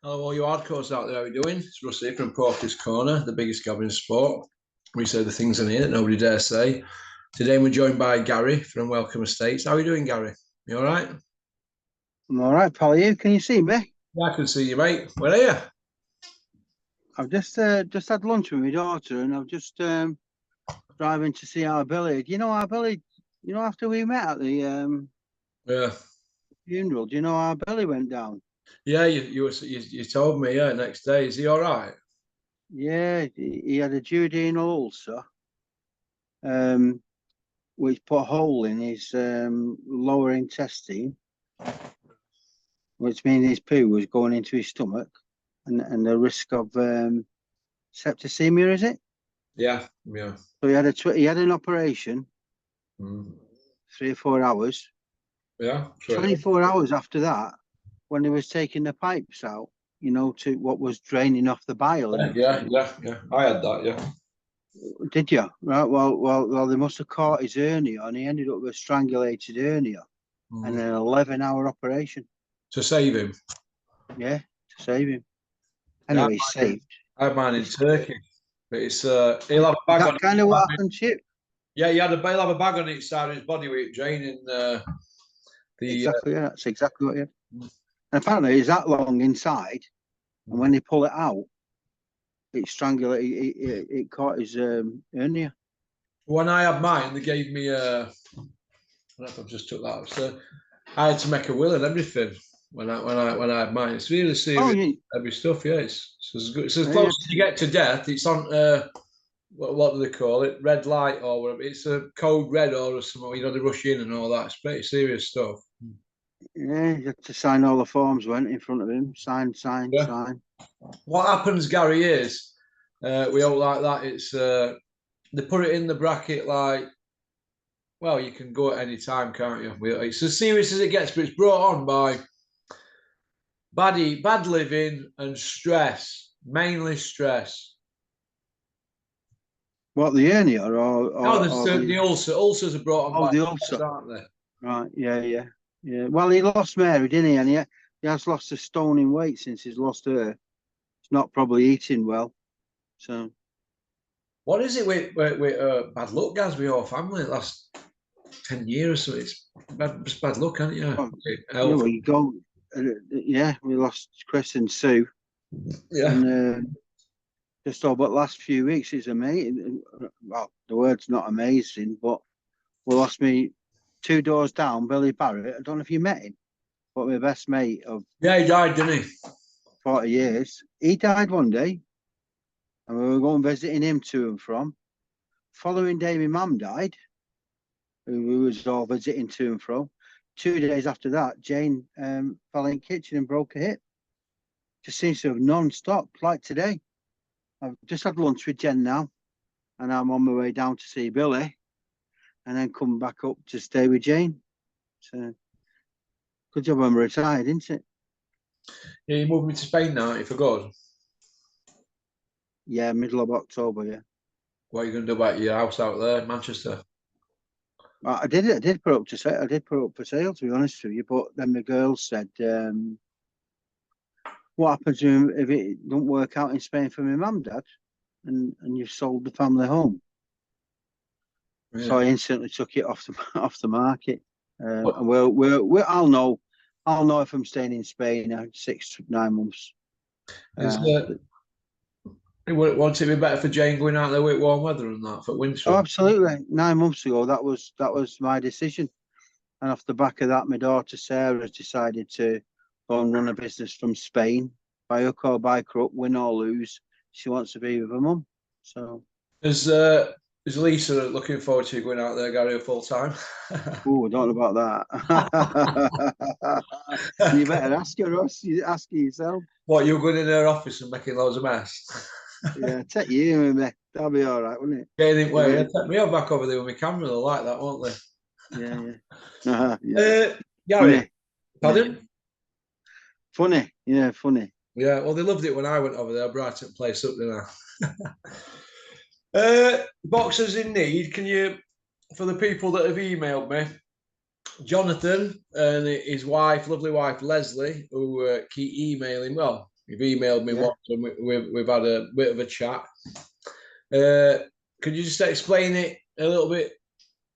Hello, all you hardcores out there. How are you doing? It's Russ here from Porky's Corner, the biggest gob in sport. We say the things in here that nobody dare say. Today we're joined by Gary from Welcome Estates. How are you doing, Gary? You all right? I'm all right, pal. You? Can you see me? Yeah, I can see you, mate. Where are you? I've just had lunch with my daughter, and I've just driving to see our Billy. Do you know our Billy? You know, after we met at the Yeah, funeral, do you know our Billy went down? yeah. You told me. Yeah, next day. Is he all right? Yeah, he had a duodenal ulcer, which put a hole in his lower intestine, which means his poo was going into his stomach, and the risk of septicemia, is it? Yeah, yeah. So he had an operation, Mm. 3 or 4 hours. Yeah. Sorry. 24 hours after that, when they was taking the pipes out, you know, to what was draining off the bile and Yeah, everything. yeah. I had that. Yeah. Did you? Right. Well. They must have caught his hernia, and he ended up with a strangulated hernia and Mm. an 11-hour operation. To save him. Yeah, to save him. Yeah, Anyway, he's saved. I had mine in He's saved. Turkey, but it's he'll have a Is bag on that kind of it. what happened to you? Yeah, he'll have a bag on each side of his body with it draining the. Exactly. Yeah, that's exactly what he had. And apparently, it's that long inside, and when they pull it out, it strangulated. It caught his hernia. When I had mine, they gave me a. I don't know if I've just took that up. So I had to make a will and everything when I had mine. It's really Oh, serious, yeah. heavy stuff. Yeah, it's as good. It's as Yeah, close as you get to death. It's on what do they call it? Red light or whatever. It's a code red or something. You know, they rush in and all that. It's pretty serious stuff. Yeah, he had to sign all the forms, went in front of him. Sign. Yeah. What happens, Gary, is we all like that. It's they put it in the bracket like, well, you can go at any time, can't you? It's as serious as it gets, but it's brought on by bad living and stress, mainly stress. What, the hernia No, or the ulcers are brought on by the stress, ulcer? aren't they? Right, yeah. Well, he lost Mary, didn't he? And he has lost a stone in weight since he's lost her. He's not probably eating well. So What is it with bad luck, guys, with your family the last 10 years? So it's just bad luck, isn't it? well, Health. well, you go. Yeah, we lost Chris and Sue, Yeah. and just all but last few weeks it's amazing. Well, the word's not amazing, but we lost me 2 doors down, Billy Barrett. I don't know if you met him, but my best mate of Yeah, he died, didn't he? 40 years. He died one day, and we were going visiting him to and from. Following day, my mum died, who we was all visiting to and from. 2 days after that, Jane fell in the kitchen and broke her hip. Just seems to have non-stop, like today. I've just had lunch with Jen now, and I'm on my way down to see Billy, and then come back up to stay with Jane. So, good job I'm retired, isn't it? Yeah, you moved me to Spain now, if for good. Yeah, middle of October, yeah. What are you going to do about your house out there, Manchester? Well, I did put up to sale. I did put up for sale, to be honest with you. But then the girl said, "What happens if it don't work out in Spain for my mum, Dad, and you've sold the family home?" Yeah. So I instantly took it off the off the market. And I'll know if I'm staying in Spain in 6 to 9 months. Is won't it be better for Jane going out there with warm weather and that for winter? Oh, absolutely. 9 months ago, that was my decision. And off the back of that, my daughter Sarah has decided to go and run a business from Spain, by hook or by crook, win or lose. She wants to be with her mum. So, Is Lisa looking forward to you going out there, Gary, full time? oh, I don't know about that. You better ask her, Ross. You ask her yourself. What, you're going in her office and making loads of mess? Yeah, take you with me. That'll be all right, wouldn't it? Getting it way. Yeah, take me back over there with my camera. They'll like that, won't they? Yeah. Yeah. Gary, Funny. pardon? Funny. Yeah, funny. Yeah, well, they loved it when I went over there. I brightened the place up, didn't I? Boxers in need. Can you, for the people that have emailed me, Jonathan and his wife, lovely wife Leslie, who keep emailing. Well, You've emailed me Yeah. once, and we've had a bit of a chat. Could you just explain it a little bit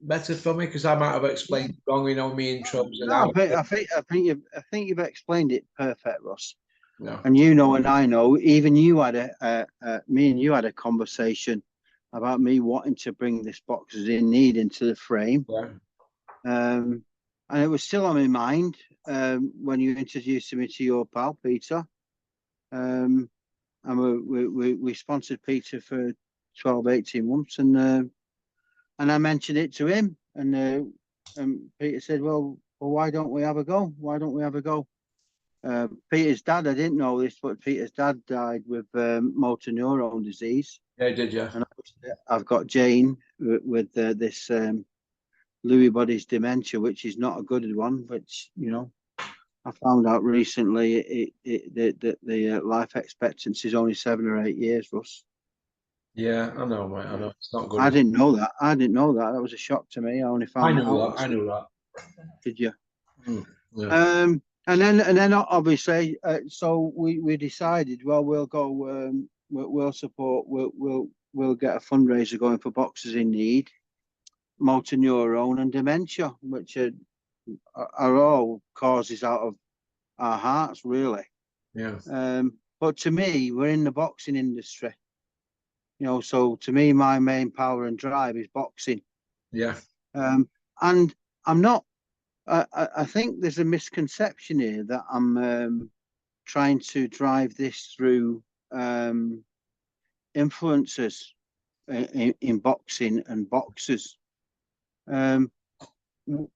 better for me? Because I might have explained it wrong, me intros and No, out. I think you've explained it perfect, Ross. No. And you know, and I know, even you had me and you had a conversation about me wanting to bring this Boxers in Need into the frame. Yeah. And it was still on my mind when you introduced me to your pal, Peter. And we sponsored Peter for 12, 18 months. And I mentioned it to him. And Peter said, well, why don't we have a go? Why don't we have a go? Peter's dad, I didn't know this, but Peter's dad died with motor neurone disease. Yeah, did you? And I've got Jane with this Lewy body's dementia, which is not a good one, which, I found out recently that the life expectancy is only 7 or 8 years, Russ. Yeah, I know, mate. I know it's not good. I didn't know that. That was a shock to me. I only found I knew out. that. I knew that. Did you? Yeah. And then obviously, so we decided, well, we'll go, we'll support, we'll get a fundraiser going for Boxers in Need, motor neurone and dementia, which are all causes out of our hearts, really. Yeah. But to me, we're in the boxing industry, so to me, my main power and drive is boxing. Yeah. And I'm not. I think there's a misconception here that I'm trying to drive this through influencers in boxing and boxers,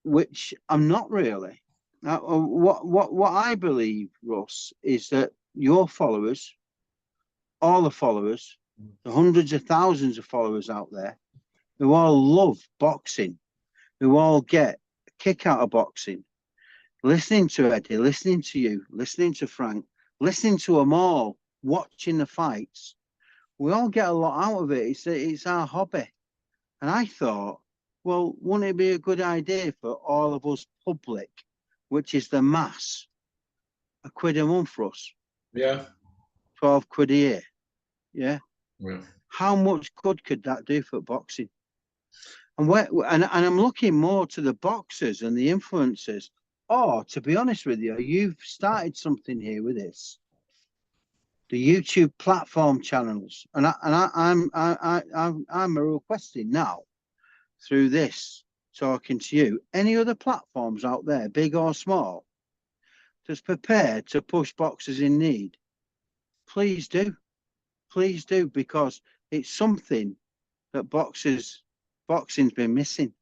which I'm not really. What I believe, Russ, is that your followers, all the followers, the hundreds of thousands of followers out there, who all love boxing, who all get a kick out of boxing, listening to Eddie, listening to you, listening to Frank, listening to them all, watching the fights. We all get a lot out of it. It's our hobby. And I thought, well, wouldn't it be a good idea for all of us public, which is the mass, £1 a month for us? Yeah. 12 quid a year. Yeah. Yeah. How much good could that do for boxing? And I'm looking more to the boxers and the influencers. Or, to be honest with you, you've started something here with this. The YouTube platform channels, and I'm requesting now through this talking to you. Any other platforms out there, big or small, that's prepared to push Boxers in Need? Please do, because it's something that boxing's been missing,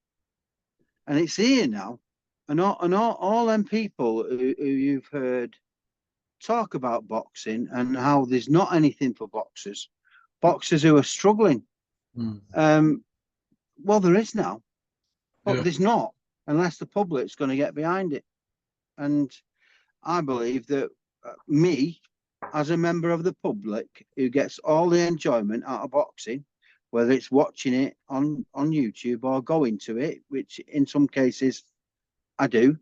and it's here now. And all them people who you've heard talk about boxing and how there's not anything for boxers who are struggling. Well, there is now, but there's not unless the public's going to get behind it. And I believe that me, as a member of the public who gets all the enjoyment out of boxing, whether it's watching it on YouTube or going to it, which in some cases I do.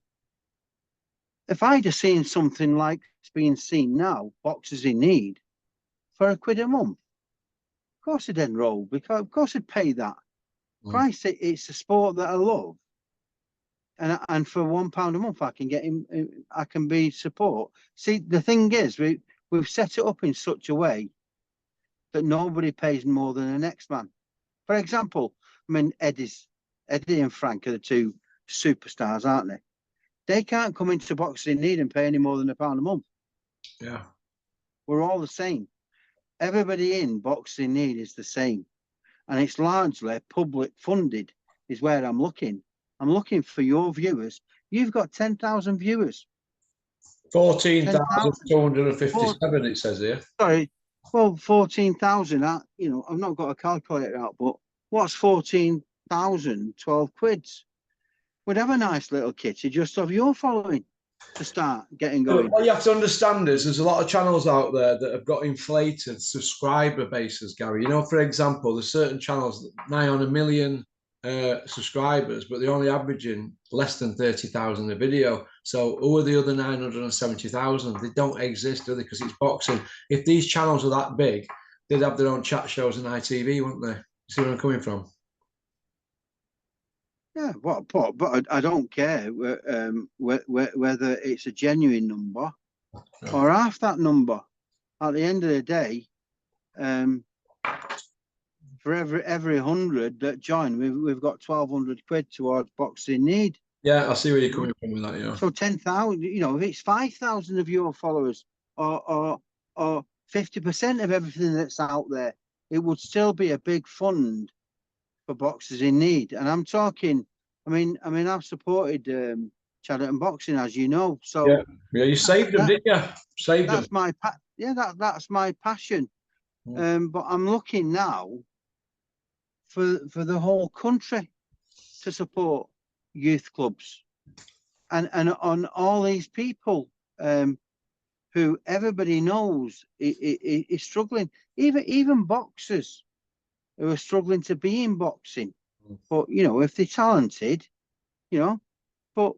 If I'd have seen something like it's being seen now, Boxers in Need, for £1 a month, of course I'd enroll, because of course I'd pay that price. It's a sport that I love, and for £1 a month I can get him. I can be support. See, the thing is, we've set it up in such a way that nobody pays more than the next man. For example, I mean, Eddie and Frank are the two superstars, aren't they? They can't come into Boxing in Need and pay any more than £1 a month. Yeah. We're all the same. Everybody in Boxing in Need is the same. And it's largely public funded is where I'm looking. I'm looking for your viewers. You've got 10,000 viewers. 14,257 it says here. Sorry. Well, 14,000, I've not got a calculator out, but what's 14,000? 12 quids. We'd have a nice little kitty just of your following to start getting going. What you have to understand is there's a lot of channels out there that have got inflated subscriber bases, Gary. For example, there's certain channels nigh on 1 million subscribers, but they're only averaging less than 30,000 a video. So who are the other 970,000? They don't exist, do they? Because it's boxing. If these channels are that big, they'd have their own chat shows on ITV, wouldn't they? See where I'm coming from? Yeah, but I don't care whether it's a genuine number or half that number. At the end of the day, for every 100 that join, we've got 1,200 quid towards Boxing Need. Yeah, I see where you're coming from with that. Yeah. So 10,000, you know, if it's 5,000 of your followers or 50% of everything that's out there, it would still be a big fund for Boxers in Need. And I'm talking, I mean, I've supported Chadderton Boxing, as you know. So yeah, you saved them, didn't you? Saved them. That's my that's my passion. But I'm looking now for the whole country to support youth clubs and on all these people who everybody knows is struggling. Even boxers who are struggling to be in boxing. But you know, if they're talented, you know, but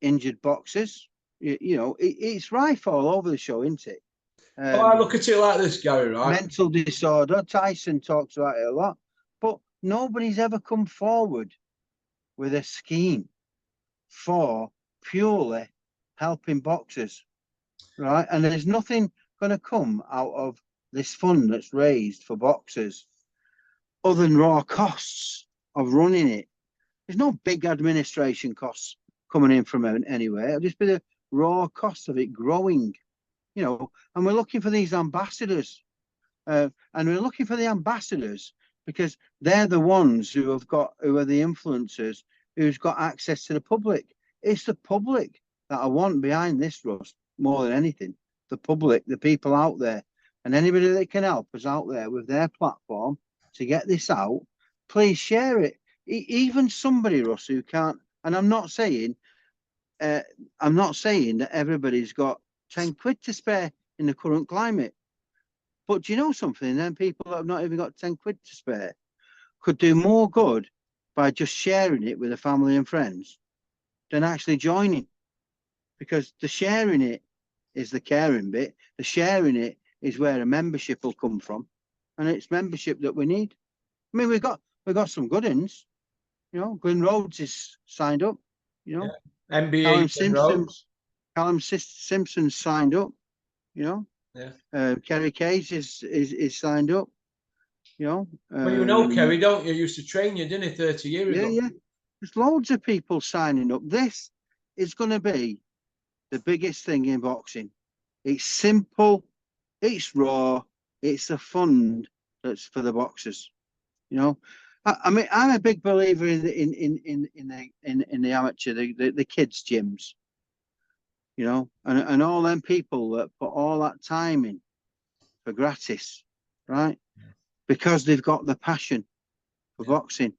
injured boxers, you know, it's rife all over the show, isn't it? I look at it like this, Gary, right? Mental disorder. Tyson talks about it a lot, but nobody's ever come forward with a scheme for purely helping boxers, right? And there's nothing going to come out of this fund that's raised for boxers other than raw costs of running it. There's no big administration costs coming in from anywhere. It'll just be the raw cost of it growing, you know. And we're looking for these ambassadors. And we're looking for the ambassadors because they're the ones who are the influencers who's got access to the public. It's the public that I want behind this, Russ, more than anything. The public, the people out there, and anybody that can help us out there with their platform to get this out, please share it. Even somebody, Russ, who can't. And I'm not saying that everybody's got 10 quid to spare in the current climate. But do you know something? Then people that have not even got 10 quid to spare could do more good by just sharing it with their family and friends than actually joining. Because the sharing it is the caring bit. The sharing it is where a membership will come from. And it's membership that we need. I mean, we've got some good ones. You know, Glyn Rhodes is signed up. You know, yeah. NBA Callum Simpson's signed up. You know, Kerry Case is signed up. You know, well, you know Kerry, don't you? Used to train you, didn't he, 30 years ago? Yeah. There's loads of people signing up. This is going to be the biggest thing in boxing. It's simple, it's raw, it's a fund that's for the boxers. You know, I mean, I'm a big believer in the amateur, the kids gyms. You know, and all them people that put all that time in for gratis, right? Because they've got the passion for boxing.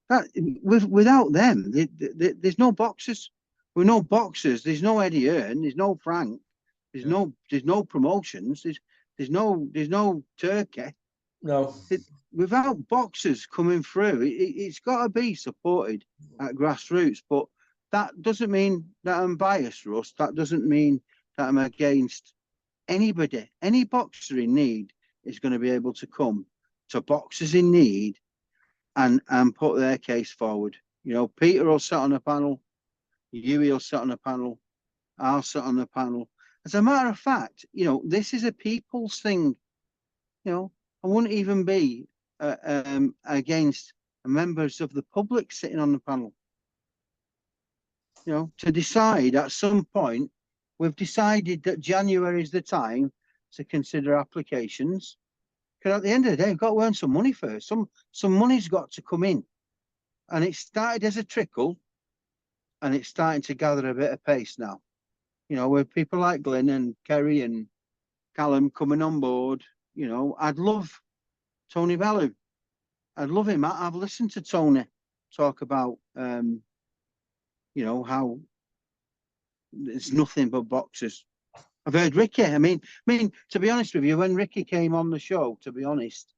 That without them, there's no boxers. With no boxers, there's no Eddie Hearn, there's no Frank, there's no promotions, there's no Turkey. No. Without boxers coming through, it's got to be supported at grassroots. But that doesn't mean that I'm biased, Russ. That doesn't mean that I'm against anybody. Any boxer in need is going to be able to come to Boxers in Need and put their case forward. You know, Peter will sit on a panel, Huey will sit on a panel, I'll sit on the panel. As a matter of fact, you know, this is a people's thing. You know, I wouldn't even be against members of the public sitting on the panel. You know, to decide at some point, we've decided that January is the time to consider applications. Because at the end of the day, we've got to earn some money first. Some money's got to come in. And it started as a trickle, and it's starting to gather a bit of pace now. You know, with people like Glyn and Kerry and Callum coming on board, you know, I'd love Tony Bellew. I'd love him. I've listened to Tony talk about, you know, how it's nothing but boxers. I've heard Ricky. I mean, to be honest with you, when Ricky came on the show, to be honest,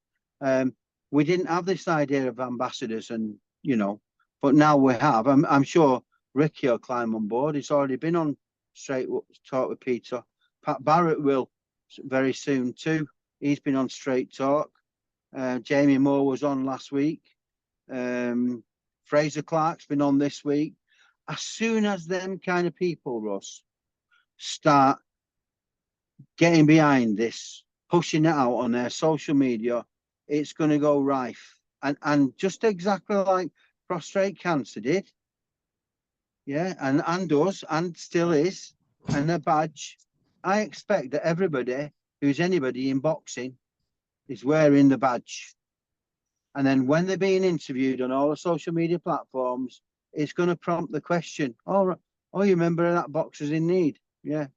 we didn't have this idea of ambassadors and you know. But now we have. I'm sure Ricky will climb on board. He's already been on Straight Talk with Peter. Pat Barrett will very soon too. He's been on Straight Talk. Jamie Moore was on last week. Fraser Clark's been on this week. As soon as them kind of people, Russ, start getting behind this, pushing it out on their social media, it's going to go rife. And just exactly like prostate cancer did. Yeah, and does, and still is, and a badge. I expect that everybody who's anybody in boxing is wearing the badge. And then when they're being interviewed on all the social media platforms, it's going to prompt the question, oh, you remember that boxer's in need? Yeah.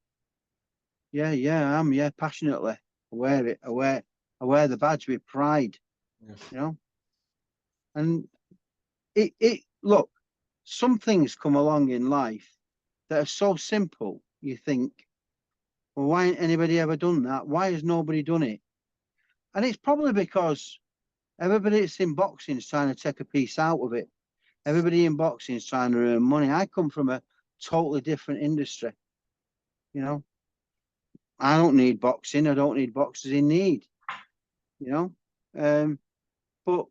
Yeah, I am. Yeah, passionately. I wear it. I wear the badge with pride, you know? And look, some things come along in life that are so simple. You think, well, why ain't anybody ever done that? Why has nobody done it? And it's probably because everybody that's in boxing is trying to take a piece out of it. Everybody in boxing is trying to earn money. I come from a totally different industry. You know, I don't need boxing. I don't need boxers in need. You know, but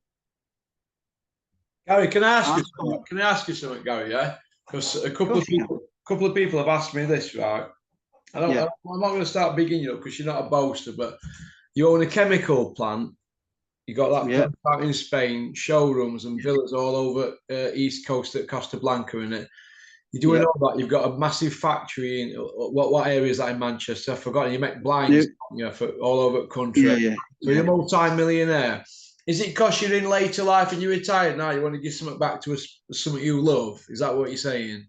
Gary, can I ask you something? Can I ask you something, Gary? Yeah, because a couple of people have asked me this, right? I'm not going to start bigging you up because you're not a boaster, but you own a chemical plant. You got that plant out in Spain, showrooms and villas all over East Coast at Costa Blanca in it. You're doing all that. You've got a massive factory in what area is that in Manchester? I've forgotten. You make blinds, for all over the country. So you're a multi-millionaire. Is it because you're in later life and you're retired now? You want to give something back to us, something you love? Is that what you're saying?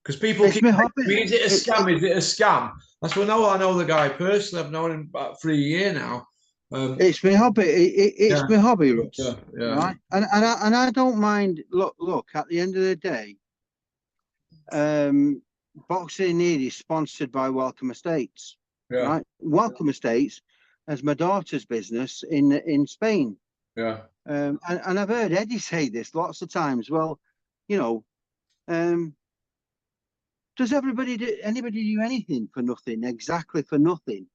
Because people keep saying, is it a scam? Is it a scam? That's what I know the guy personally. I've known him about 3 years now. It's my hobby. It's my hobby, Russ. Right, and I don't mind. Look. At the end of the day, Boxing Need is sponsored by Welcome Estates. Right, Welcome Estates as my daughter's business in Spain. And I've heard Eddie say this lots of times. Well, you know, does anybody do anything for nothing? Exactly for nothing.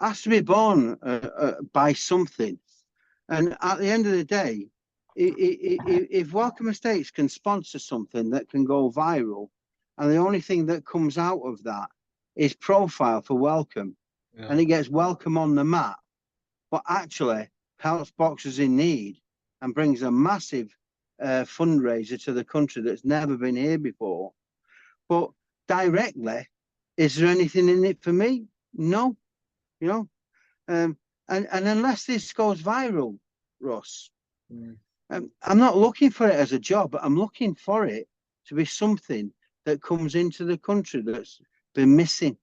Has to be born by something. And at the end of the day, if Welcome Estates can sponsor something that can go viral, and the only thing that comes out of that is profile for Welcome, and it gets Welcome on the map, but actually helps boxers in need and brings a massive fundraiser to the country that's never been here before. But directly, is there anything in it for me? No, you know. And unless this goes viral, Ross, I'm not looking for it as a job, but I'm looking for it to be something that comes into the country that's been missing.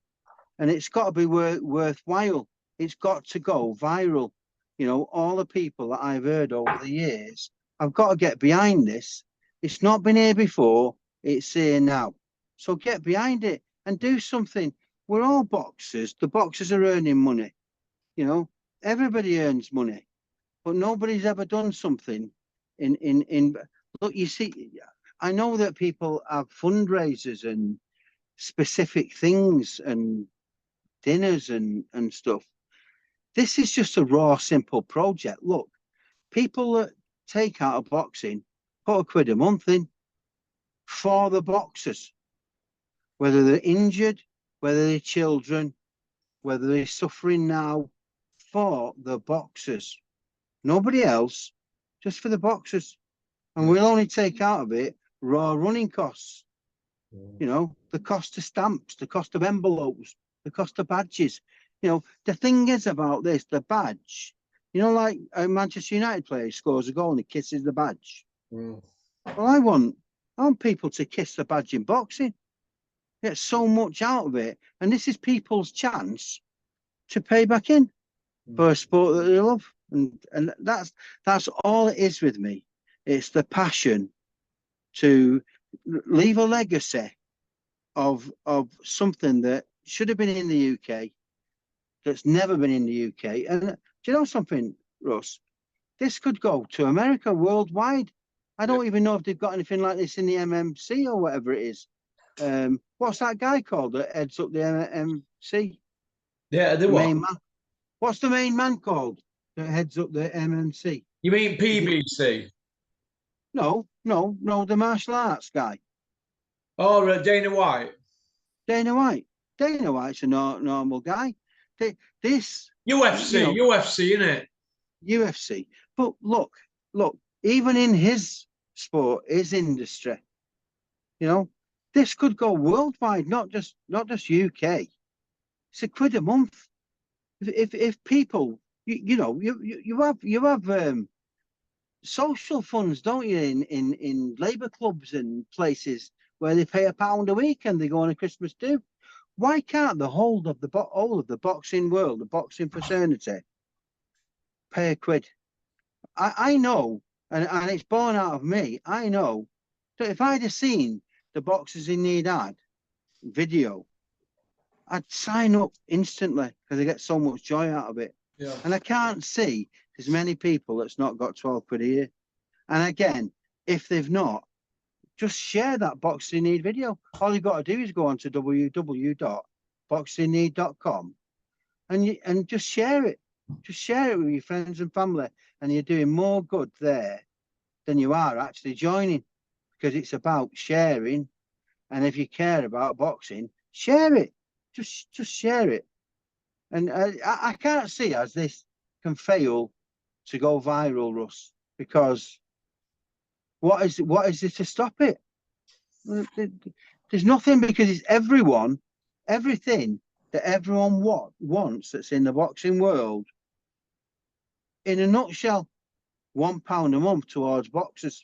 And it's got to be worthwhile. It's got to go viral. You know, all the people that I've heard over the years, I've got to get behind this. It's not been here before, it's here now. So get behind it and do something. We're all boxers. The boxers are earning money. You know, everybody earns money, but nobody's ever done something in look, you see, I know that people have fundraisers and specific things and dinners and stuff. This is just a raw, simple project. Look, people that take out of boxing put £1 a month in for the boxers, whether they're injured, whether they're children, whether they're suffering now, for the boxers. Nobody else, just for the boxers. And we'll only take out of it raw running costs. You know, the cost of stamps, the cost of envelopes, the cost of badges. You know, the thing is about this, the badge, you know, like a Manchester United player scores a goal and he kisses the badge. Well, I want people to kiss the badge in boxing. Get so much out of it. And this is people's chance to pay back in for a sport that they love. And that's all it is with me. It's the passion to leave a legacy of something that should have been in the UK, that's never been in the UK. And do you know something, Russ? This could go to America worldwide. I don't even know if they've got anything like this in the MMC or whatever it is. What's that guy called that heads up the MMC? Yeah, The main man. What's the main man called that heads up the MMC? You mean PBC? No, the martial arts guy. Oh, Dana White. Dana White. Dana White's a normal guy. This, UFC, UFC, innit? UFC. But look, even in his sport, his industry, this could go worldwide, not just UK. It's £1 a month. If people, you have social funds, don't you, in labour clubs and places where they pay £1 a week and they go on a Christmas do. Why can't the whole of the boxing world, the boxing fraternity, pay £1? I know, and it's born out of me. I know that if I'd have seen the Boxers in Need ad video, I'd sign up instantly because I get so much joy out of it. Yeah. And I can't see there's many people that's not got £12 a year. And again, if they've not, just share that Boxing Need video. All you've got to do is go on to www.boxingneed.com and just share it. Just share it with your friends and family. And you're doing more good there than you are actually joining, because it's about sharing. And if you care about boxing, share it. Just share it. And I can't see as this can fail to go viral, Russ, because what is it to stop it? There's nothing, because it's everything that everyone wants that's in the boxing world. In a nutshell, £1 a month towards boxers.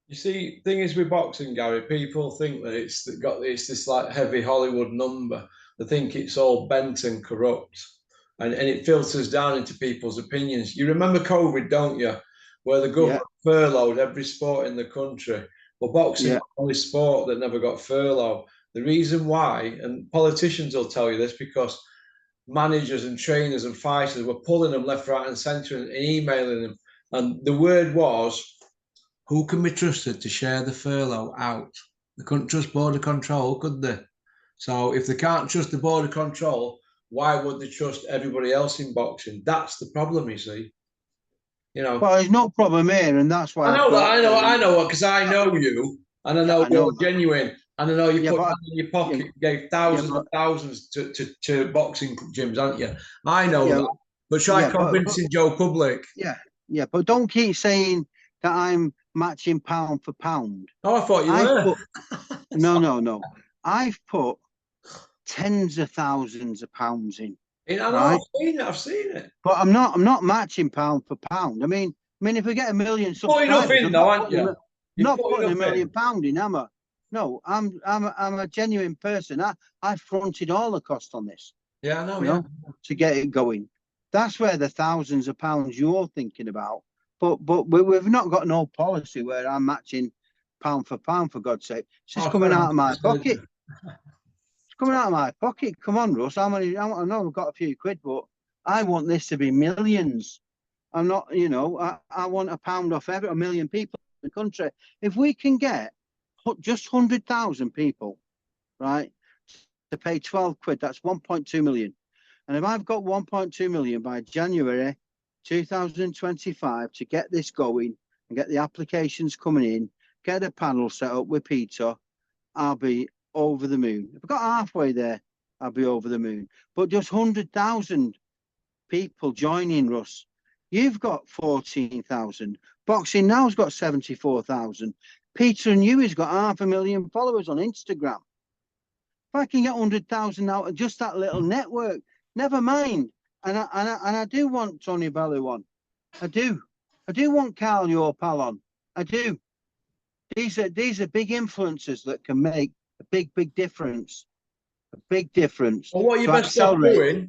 You see, thing is with boxing, Gary, people think that it's this like heavy Hollywood number. They think it's all bent and corrupt, and it filters down into people's opinions. You remember COVID, don't you? Where the government furloughed every sport in the country. Well, boxing was the only sport that never got furloughed. The reason why, and politicians will tell you this, because managers and trainers and fighters were pulling them left, right, and centre and emailing them. And the word was, who can be trusted to share the furlough out? They couldn't trust border control, could they? So if they can't trust the border control, why would they trust everybody else in boxing? That's the problem, you see. Well, there's no problem here, and that's why I know because I know you, and I know you're genuine, and I know you put that in your pocket, gave thousands and thousands to boxing gyms, aren't you? I know that, but try convincing Joe Public. Yeah, but don't keep saying that I'm matching pound for pound. Oh, I thought you were. No. I've put tens of thousands of pounds in. I know, I've seen it. But I'm not matching pound for pound. I mean, if we get 1 million subscribers, I'm not putting £1 million in, am I? No, I'm a genuine person. I fronted all the cost on this. Yeah, I know. To get it going. That's where the thousands of pounds you're thinking about. But we've not got no policy where I'm matching pound, for God's sake. It's just coming out of my pocket. It's coming out of my pocket. Come on, Russ. I know I've got a few quid, but I want this to be millions. I'm not, I want £1 off every 1 million people in the country. If we can get just 100,000 people, right, to pay £12, that's 1.2 million. And if I've got 1.2 million by January 2025 to get this going and get the applications coming in, get a panel set up with Peter, I'll be over the moon. If I got halfway there, I'll be over the moon. But just 100,000 people joining, Russ. You've got 14,000. Boxing Now's got 74,000. Peter and Yui's got 500,000 followers on Instagram. If I can get 100,000 out of just that little network, never mind. And I do want Tony Bellew on. I do want Carl, your pal, on. I do. These are big influencers that can make a big difference. A big difference. Well, what are you best off doing?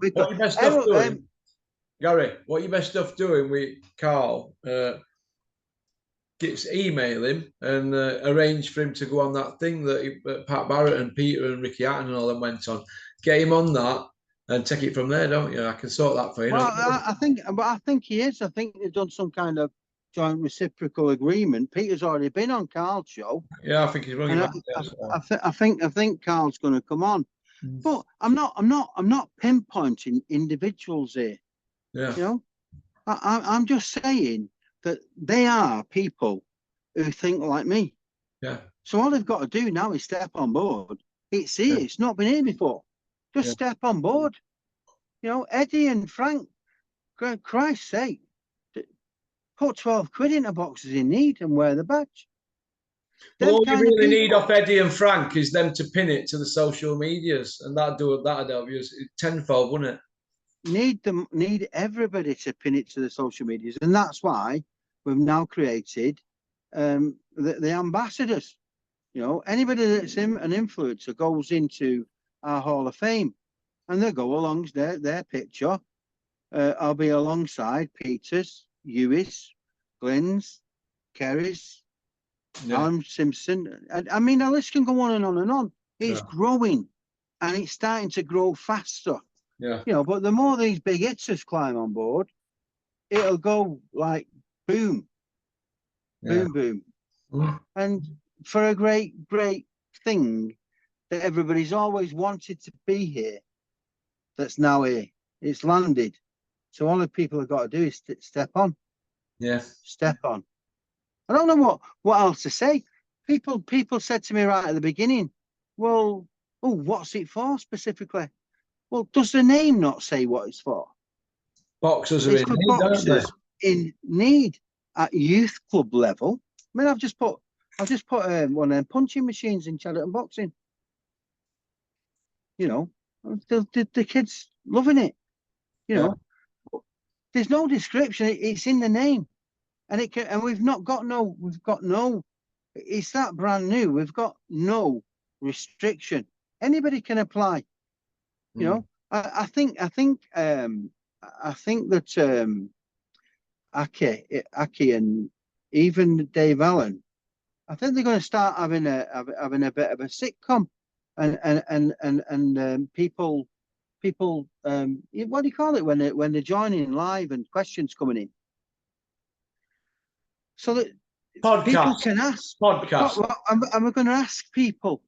Gary, what you best off doing with Carl? Email him and arrange for him to go on that thing that Pat Barrett and Peter and Ricky Hatton and all them went on. Get him on that and take it from there, don't you? I can sort that for you. Well, I think he is. I think they've done some kind of joint reciprocal agreement. Peter's already been on Carl's show. Yeah, I think he's running And back. I think Carl's going to come on. But I'm not pinpointing individuals here. Yeah. You know, I'm just saying that they are people who think like me. Yeah. So all they've got to do now is step on board. It's here. It's not been here before. Just step on board. You know, Eddie and Frank, for Christ's sake, put 12 quid into Boxers in Need and wear the badge. Well, all you really need off Eddie and Frank is them to pin it to the social medias, and that'd help you tenfold, wouldn't it? Need everybody to pin it to the social medias, and that's why we've now created the ambassadors. You know, anybody that's an influencer goes into our Hall of Fame, and they go along their picture. I'll be alongside Peters, Lewis, Glenn's, Kerry's, Alan Simpson. I mean, the list can go on and on and on. It's growing, and it's starting to grow faster. Yeah. You know, but the more these big hitters climb on board, it'll go like boom, boom, boom. And for a great thing that everybody's always wanted to be here, that's now here. It's landed. So all the people have got to do is step on. Yeah. Step on. I don't know what else to say. People said to me right at the beginning, well, oh, what's it for specifically? Well, does the name not say what it's for? Boxers are It's in for need, boxers in need at youth club level. I mean, I've just put one of them punching machines in Chadderton Boxing. You know, the kids loving it. You know, there's no description. It's in the name, and we've got no. It's that brand new. We've got no restriction. Anybody can apply. You know, I think that Aki and even Dave Allen, I think they're going to start having a bit of a sitcom, and people what do you call it when they're joining live and questions coming in, so that people can ask podcast. And we're going to ask people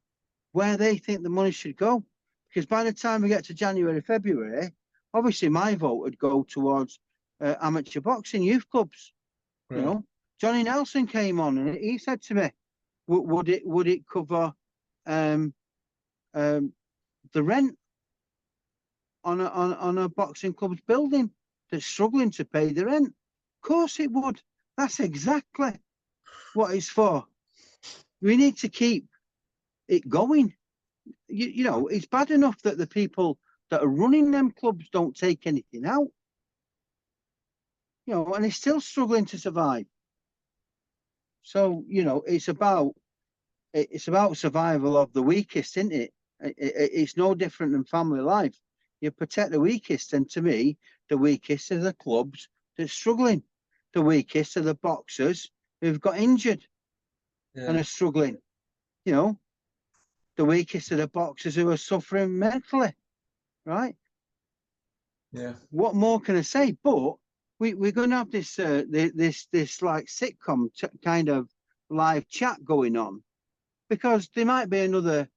where they think the money should go, because by the time we get to January, February, obviously my vote would go towards amateur boxing youth clubs. You know, Johnny Nelson came on and he said to me, would it cover the rent on a boxing club's building that's struggling to pay the rent? Of course it would. That's exactly what it's for. We need to keep it going. You know, it's bad enough that the people that are running them clubs don't take anything out. You know, and it's still struggling to survive. So, you know, it's about survival of the weakest, isn't it? It's no different than family life. You protect the weakest, and to me, the weakest are the clubs that's struggling. The weakest are the boxers who've got injured and are struggling. You know, the weakest are the boxers who are suffering mentally, right? Yeah. What more can I say? But we're going to have this like sitcom kind of live chat going on, because there might be another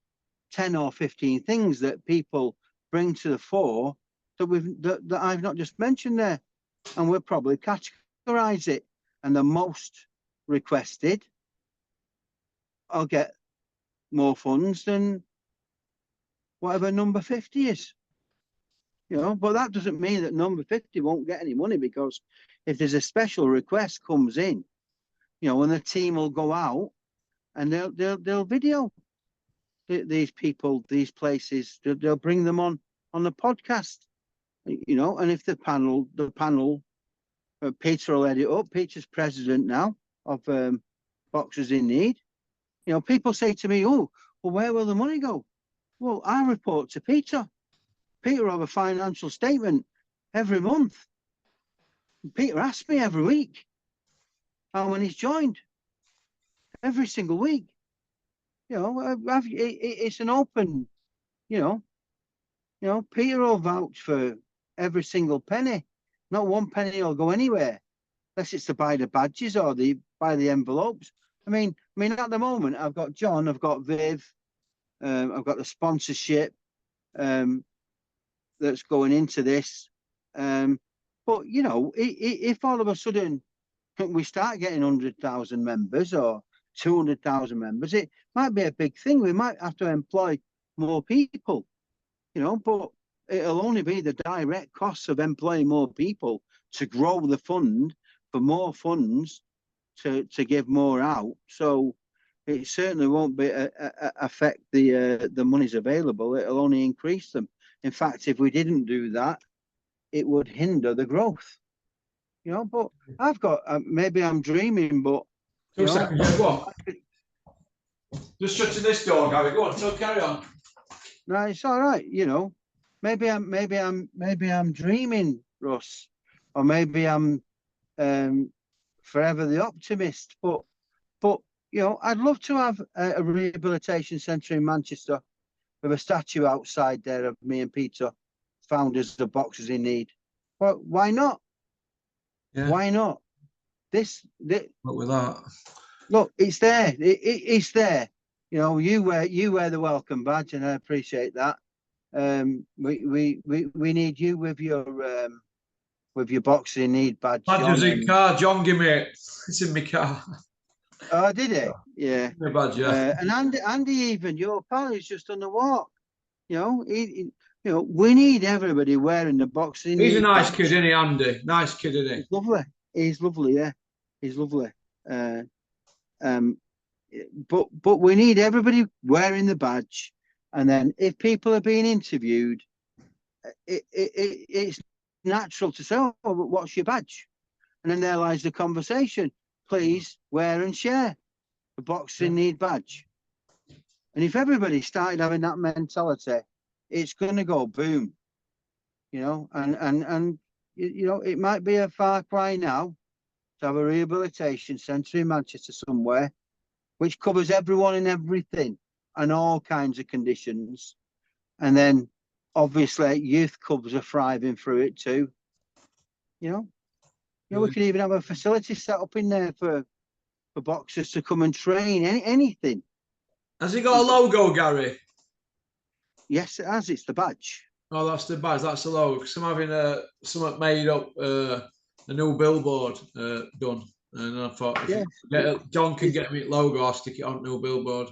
10 or 15 things that people bring to the fore that I've not just mentioned there, and we'll probably categorize it, and the most requested I'll get more funds than whatever number 50 is. You know, but that doesn't mean that number 50 won't get any money, because if there's a special request comes in, you know, and the team will go out and they'll video these people, these places. They'll bring them on the podcast, you know. And if the panel, Peter will edit up. Peter's president now of Boxers in Need. You know, people say to me, "Oh, well, where will the money go?" Well, I report to Peter. Peter will have a financial statement every month. Peter asks me every week, and when he's joined, every single week. You know, it's an open. You know, Peter will vouch for every single penny. Not one penny will go anywhere. unless it's to buy the badges or buy the envelopes. I mean, at the moment, I've got John, I've got Viv, I've got the sponsorship that's going into this. But you know, if all of a sudden we start getting 100,000 members or 200,000 members, it might be a big thing. We might have to employ more people, you know, but it'll only be the direct costs of employing more people to grow the fund for more funds to give more out. So it certainly won't be affect the monies available. It'll only increase them. In fact, if we didn't do that, it would hinder the growth. You know, but I've got maybe I'm dreaming, but you know, Yeah, go on. Just shutting this door, Gary. Go on, so carry on. No, it's all right. You know, maybe I'm dreaming, Russ, or maybe I'm forever the optimist. But you know, I'd love to have a rehabilitation centre in Manchester with a statue outside there of me and Peter, founders of Boxers in Need. Well, why not? Yeah. Why not? This What with that? Look, it's there. It's there. You know, you wear the welcome badge, and I appreciate that. We need you with your Boxing Need badge. Badge in car. John, give me it. It's in my car. Oh, did it? Yeah. My badge, yeah. And Andy, even your pal is just on the walk. You know, you know, we need everybody wearing the Boxing Need. He's a nice badge. kid, isn't he, Andy? Nice kid, isn't he? He's lovely. He's lovely. Yeah, he's lovely. But we need everybody wearing the badge, and then if people are being interviewed, it's natural to say, "Oh, what's your badge?" And then there lies the conversation. Please wear and share the Boxing Need badge. And if everybody started having that mentality, it's going to go boom. You know, and you know, it might be a far cry now to have a rehabilitation centre in Manchester somewhere, which covers everyone and everything and all kinds of conditions. And then obviously youth clubs are thriving through it too. You know, we could even have a facility set up in there for boxers to come and train, anything. Has he got a logo, Gary? Yes, it has. It's the badge. Oh, that's the badge. That's the logo. Because I'm having something made up, a new billboard done. And I thought, if John can get me logo, I'll stick it on new billboard.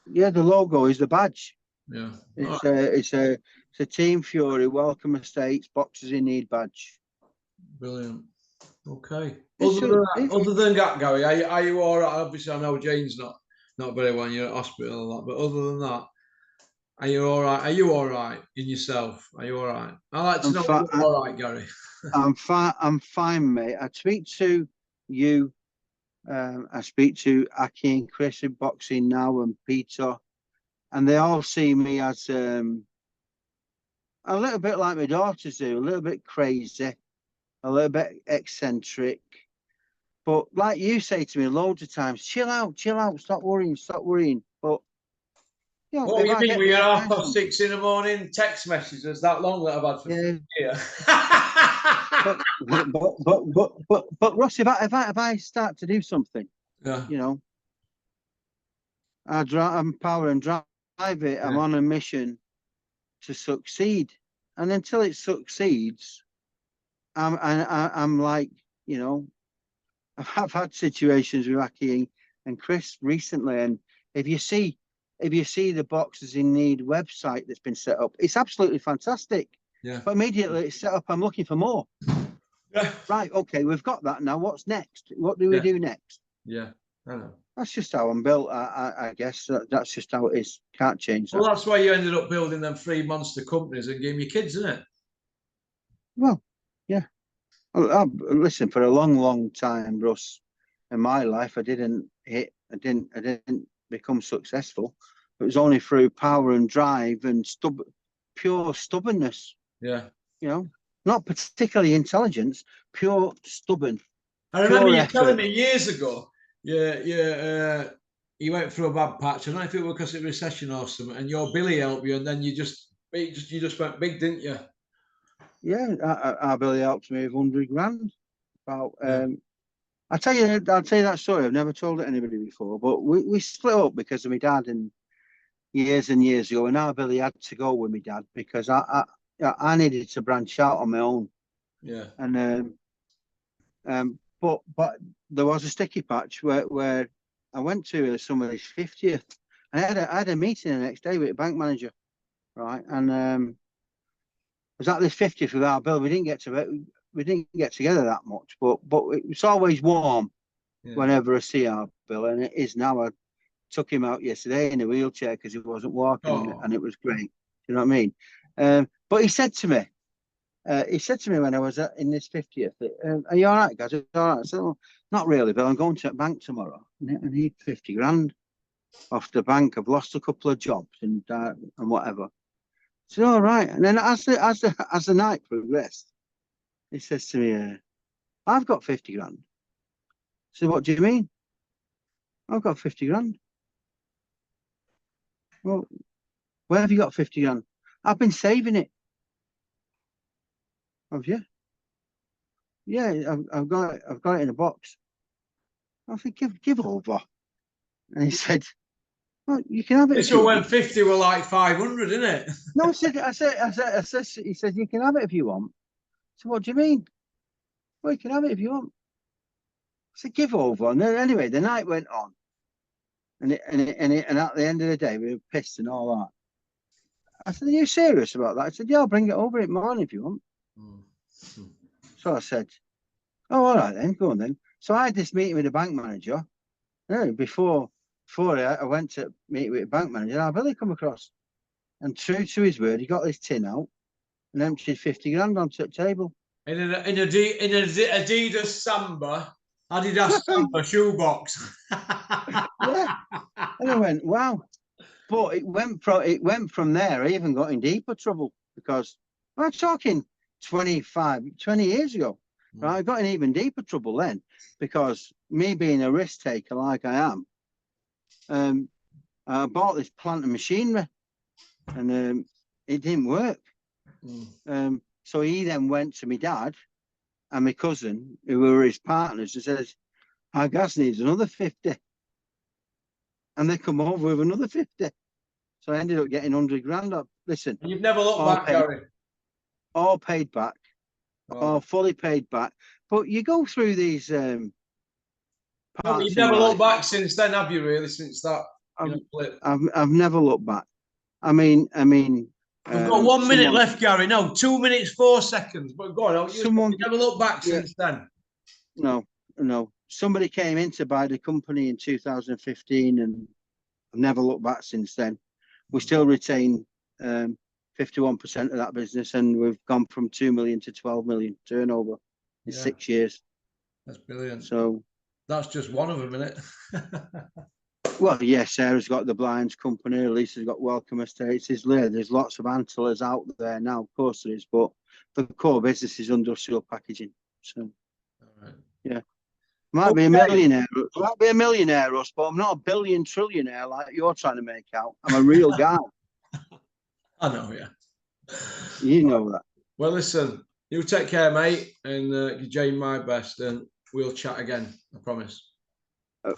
Yeah, the logo is the badge. Yeah, it's a Team Fury Welcome Estates Boxers in Need badge. Brilliant. Okay. Other than that, Gary, are you all right? Obviously, I know Jane's not very well. You're at hospital and that, but other than that, are you all right? Are you all right in yourself? Are you all right? I like to know if you're all right, Gary. I'm fine, mate. I speak to you. I speak to Aki and Chris in boxing now, and Peter, and they all see me as a little bit like my daughters do, a little bit crazy, a little bit eccentric. But like you say to me loads of times, chill out, stop worrying. But you know, What do you mean? We are 6:30 in the morning text messages that long that I've had for years. but Ross, if I start to do something, you know, I'm power and drive it. Yeah. I'm on a mission to succeed, and until it succeeds, I'm like, you know, I've had situations with Aki and Chris recently, and if you see the Boxers in Need website that's been set up, it's absolutely fantastic. Yeah. But immediately it's set up, I'm looking for more. Yeah. Right, okay, we've got that now. What's next? What do we do next? Yeah, I know. That's just how I'm built, I guess. That's just how it is. Can't change that. Well, that's why you ended up building them 3 monster companies and giving your kids, isn't it? Well, yeah. Listen, for a long time, Russ, in my life, I didn't become successful. It was only through power and drive and pure stubbornness. Yeah. You know, not particularly intelligence, pure stubborn. I remember you telling me years ago, you went through a bad patch. I don't know if it was because of recession or something, and your Billy helped you, and then you just went big, didn't you? Yeah, our Billy helped me with 100 grand. about Yeah. I'll tell you that story. I've never told it anybody before, but we split up because of my dad and years ago, and now Billy had to go with my dad because I needed to branch out on my own. Yeah. And but there was a sticky patch where I went to somebody's 50th, and I had a meeting the next day with a bank manager, right? And was at this 50th with our Bill. We didn't get together that much, but it was always warm whenever I see our Bill, and it is now. I took him out yesterday in a wheelchair because he wasn't walking, and it was great. You know what I mean? But he said to me, when I was in this 50th, "Are you all right, guys? Are you all right?" I said, "Well, not really, Bill. I'm going to the bank tomorrow. I need 50 grand off the bank. I've lost a couple of jobs and whatever." I said, "All right." And then as the night progressed, he says to me, "I've got 50 grand." I said, "What do you mean?" "I've got 50 grand." "Well, where have you got 50 grand?" "I've been saving it." "Have you?" "Yeah, I've got it in a box." I said, give over. And he said, "Well, you can have it if It's you when want." 50 were like 500, isn't it? No, he said, "You can have it if you want." So what do you mean? "Well, you can have it if you want." I said, "Give over." And then, anyway, the night went on, and at the end of the day, we were pissed and all that. I said, "Are you serious about that?" I said, "Yeah, I'll bring it over in the morning if you want." So I said, "Oh, all right then, go on then." So I had this meeting with the bank manager. Before I went to meet with the bank manager, I Billy come across, and true to his word, he got this tin out and emptied 50 grand onto the table. In an Adidas Samba, Adidas Samba shoebox. Yeah, and I went, wow. But it went from there. I even got in deeper trouble because I'm talking 20 years ago. Right, I got in even deeper trouble then because me being a risk taker like I am, I bought this plant and machinery, and it didn't work. So he then went to my dad and my cousin, who were his partners, and says, "Our gas needs another 50." And they come over with another 50. So I ended up getting 100 grand up. Listen, You've never looked back, Gary. All paid back, all fully paid back. But you go through these No, but parts you've in never life. looked back since then, have you? Really, since that flip? I've never looked back. I mean, We've got 1 minute someone, left, Gary. No, 2 minutes 4 seconds. But go on, you've someone, never looked back yeah, since then. no. Somebody came in to buy the company in 2015, and I've never looked back since then. We still retain 51% of that business, and we've gone from 2 million to 12 million turnover in 6 years. That's brilliant. So that's just one of them, isn't it? well, yes, Sarah's got the blinds company, Lisa's got Welcome Estates. There's lots of Antlers out there now, of course there is, but the core business is industrial packaging. So yeah. Might be a millionaire, Russ, but I'm not a billion trillionaire like you're trying to make out. I'm a real guy. I know, yeah. You know that. Well, listen, you take care, mate, and give Jane my best, and we'll chat again. I promise.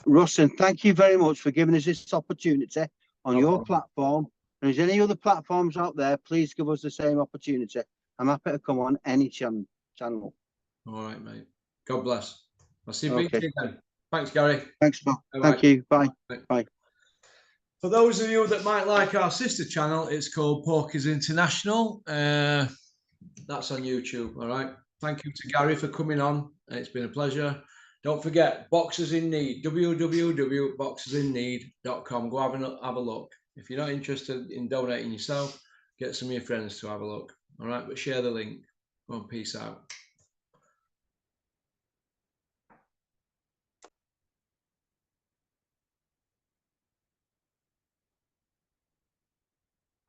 Russ, and thank you very much for giving us this opportunity on your platform. And if there's any other platforms out there, please give us the same opportunity. I'm happy to come on any channel. All right, mate. God bless. I'll see you Okay. again. Thanks, Gary. Thanks, Bob. Thank you. Bye. Bye. For those of you that might like our sister channel, it's called Porky's International. That's on YouTube. All right. Thank you to Gary for coming on. It's been a pleasure. Don't forget, Boxers in Need, www.boxersinneed.com. Go have a look. If you're not interested in donating yourself, get some of your friends to have a look. All right. But share the link. Well, peace out.